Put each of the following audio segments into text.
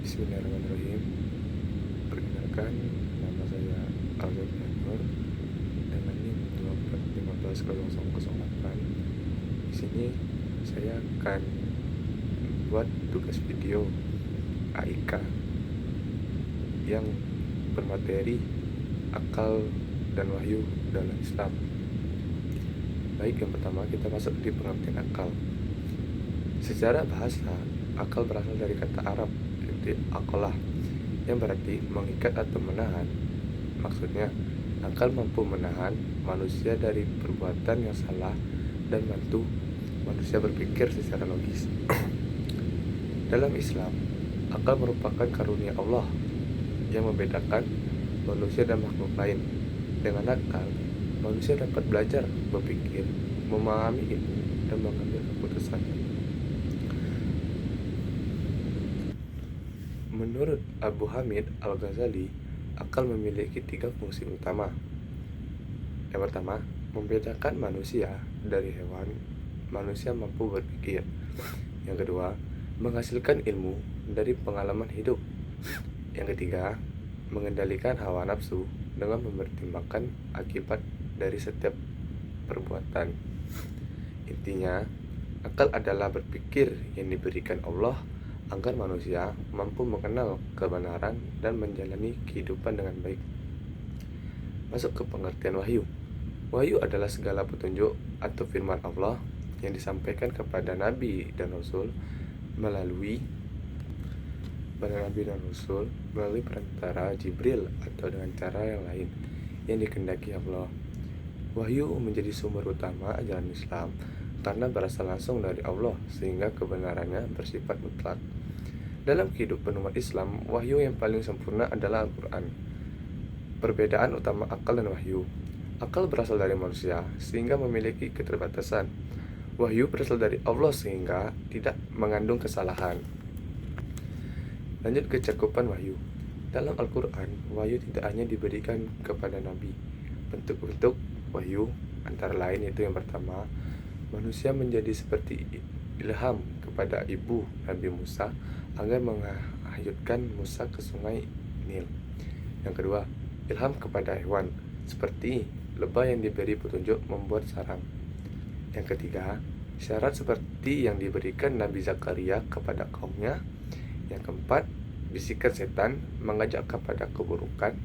Bismillahirrahmanirrahim. Perkenalkan, nama saya Aldo Nur dengan NIM 2415008. Di sini saya akan buat tugas video AIK yang bermateri akal dan wahyu dalam Islam. Baik, yang pertama kita masuk di pengertian akal. Secara bahasa, akal berasal dari kata Arab aqalah, yang berarti mengikat atau menahan. Maksudnya, akal mampu menahan manusia dari perbuatan yang salah dan bantu manusia berpikir secara logis. Dalam Islam, akal merupakan karunia Allah yang membedakan manusia dan makhluk lain. Dengan akal, manusia dapat belajar, berpikir, memahami ilmu, dan mengambil keputusan. Menurut Abu Hamid Al-Ghazali, akal memiliki 3 fungsi utama. Yang pertama, membedakan manusia dari hewan. Manusia mampu berpikir. Yang kedua, menghasilkan ilmu dari pengalaman hidup. Yang ketiga, mengendalikan hawa nafsu dengan mempertimbangkan akibat dari setiap perbuatan. Intinya, akal adalah berpikir yang diberikan Allah agar manusia mampu mengenal kebenaran dan menjalani kehidupan dengan baik. Masuk ke pengertian wahyu. Wahyu adalah segala petunjuk atau firman Allah yang disampaikan kepada Nabi dan Rasul melalui perantara Jibril atau dengan cara yang lain yang dikehendaki Allah. Wahyu menjadi sumber utama ajaran Islam karena berasal langsung dari Allah sehingga kebenarannya bersifat mutlak. Dalam kehidupan umat Islam, wahyu yang paling sempurna adalah Al-Quran. Perbedaan utama akal dan wahyu. Akal berasal dari manusia sehingga memiliki keterbatasan. Wahyu berasal dari Allah sehingga tidak mengandung kesalahan. Lanjut ke cakupan wahyu. Dalam Al-Quran, wahyu tidak hanya diberikan kepada Nabi. Bentuk-bentuk wahyu antara lain itu yang pertama, manusia menjadi seperti ilham kepada ibu Nabi Musa agar menghanyutkan Musa ke sungai Nil. Yang kedua, ilham kepada hewan seperti lebah yang diberi petunjuk membuat sarang. Yang ketiga, syarat seperti yang diberikan Nabi Zakaria kepada kaumnya. Yang keempat, bisikan setan mengajak kepada keburukan.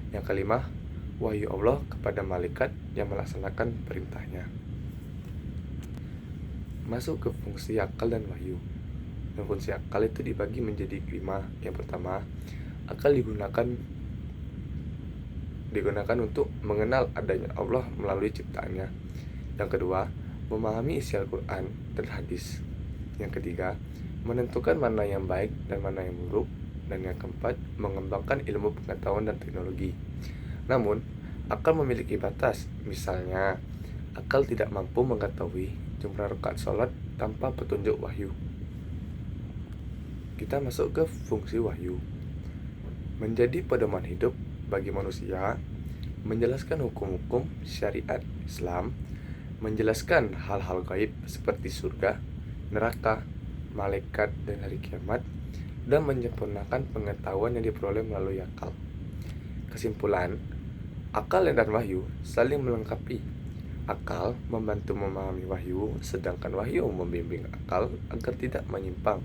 Yang kelima, wahyu Allah kepada malaikat yang melaksanakan perintahnya. Masuk ke fungsi akal dan wahyu. Dan fungsi akal itu dibagi menjadi 5. Yang pertama, akal digunakan untuk mengenal adanya Allah melalui ciptaannya. Yang kedua, memahami isi Al-Quran dan hadis. Yang ketiga, menentukan mana yang baik dan mana yang buruk. Dan yang keempat, mengembangkan ilmu pengetahuan dan teknologi. Namun, akal memiliki batas. Misalnya, akal tidak mampu mengetahui jumlah rakaat sholat tanpa petunjuk wahyu. Kita masuk ke fungsi wahyu. Menjadi pedoman hidup bagi manusia, menjelaskan hukum-hukum syariat Islam, menjelaskan hal-hal gaib seperti surga, neraka, malaikat, dan hari kiamat, dan menyempurnakan pengetahuan yang diperoleh melalui akal. Kesimpulan, akal dan wahyu saling melengkapi. Akal membantu memahami wahyu, sedangkan wahyu membimbing akal agar tidak menyimpang.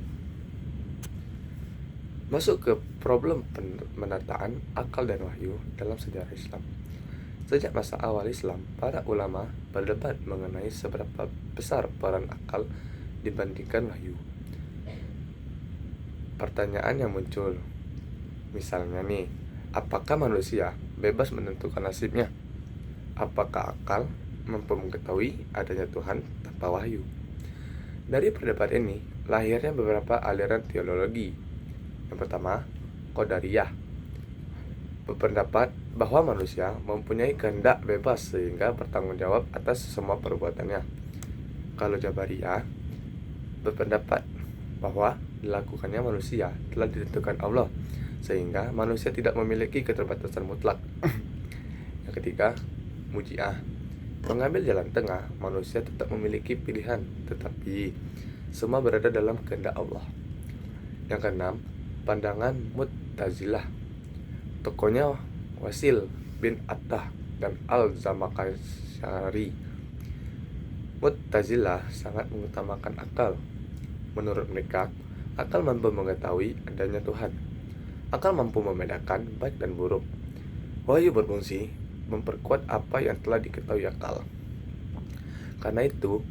Masuk ke problem penataan akal dan wahyu dalam sejarah Islam. Sejak masa awal Islam, para ulama berdebat mengenai seberapa besar peran akal dibandingkan wahyu. Pertanyaan yang muncul, misalnya nih, apakah manusia bebas menentukan nasibnya? Apakah akal mampu mengetahui adanya Tuhan tanpa wahyu? Dari perdebatan ini lahirnya beberapa aliran teologi. Yang pertama, Qadariyah berpendapat bahwa manusia mempunyai kehendak bebas sehingga bertanggung jawab atas semua perbuatannya. Kalau Jabariyah berpendapat bahwa dilakukannya manusia telah ditentukan Allah sehingga manusia tidak memiliki keterbatasan mutlak. Yang ketiga, Muji'ah mengambil jalan tengah, manusia tetap memiliki pilihan, tetapi semua berada dalam kehendak Allah. Yang keenam, pandangan Mu'tazilah. Tokohnya Wasil bin Attah dan Al-Zamakhsyari. Mu'tazilah sangat mengutamakan akal. Menurut mereka, akal mampu mengetahui adanya Tuhan. Akal mampu membedakan baik dan buruk. Wahyu berfungsi memperkuat apa yang telah diketahui akal. Karena itu,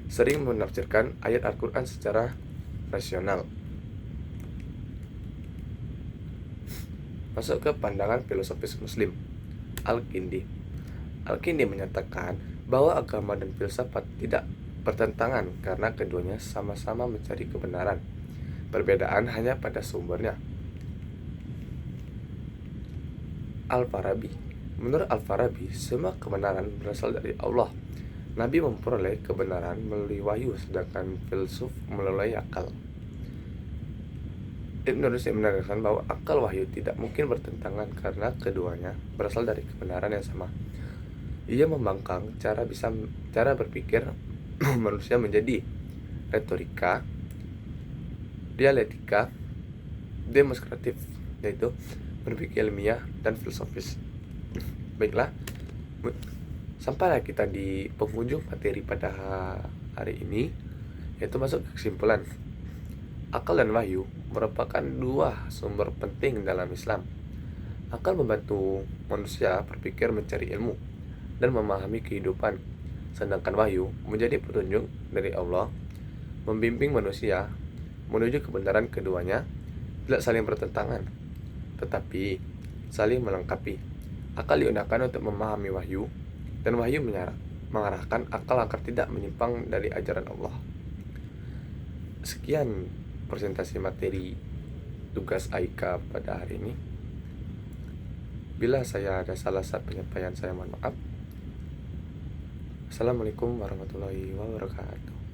sering menafsirkan ayat Al-Quran secara rasional. Masuk ke pandangan filosofis Muslim, Al-Kindi. Al-Kindi menyatakan bahwa agama dan filsafat tidak bertentangan karena keduanya sama-sama mencari kebenaran. Perbedaan hanya pada sumbernya. Al-Farabi. Menurut Al-Farabi, semua kebenaran berasal dari Allah. Nabi memperoleh kebenaran melalui wahyu, sedangkan filsuf melalui akal. Ibn Rushd menegaskan bahwa akal wahyu tidak mungkin bertentangan karena keduanya berasal dari kebenaran yang sama. Ia membangkang cara berpikir manusia menjadi retorika, dialektika, demonstratif, yaitu berpikir ilmiah dan filosofis. Baiklah, sampailah kita di penghujung materi pada hari ini, yaitu masuk ke kesimpulan. Akal dan wahyu merupakan dua sumber penting dalam Islam. Akal membantu manusia berpikir, mencari ilmu, dan memahami kehidupan. Sedangkan wahyu menjadi petunjuk dari Allah, membimbing manusia menuju kebenaran. Keduanya tidak saling bertentangan, tetapi saling melengkapi. Akal digunakan untuk memahami wahyu, dan wahyu mengarahkan akal agar tidak menyimpang dari ajaran Allah. Sekian presentasi materi tugas AIKA pada hari ini. Bila saya ada salah saat penyampaian, saya mohon maaf. Assalamualaikum warahmatullahi wabarakatuh.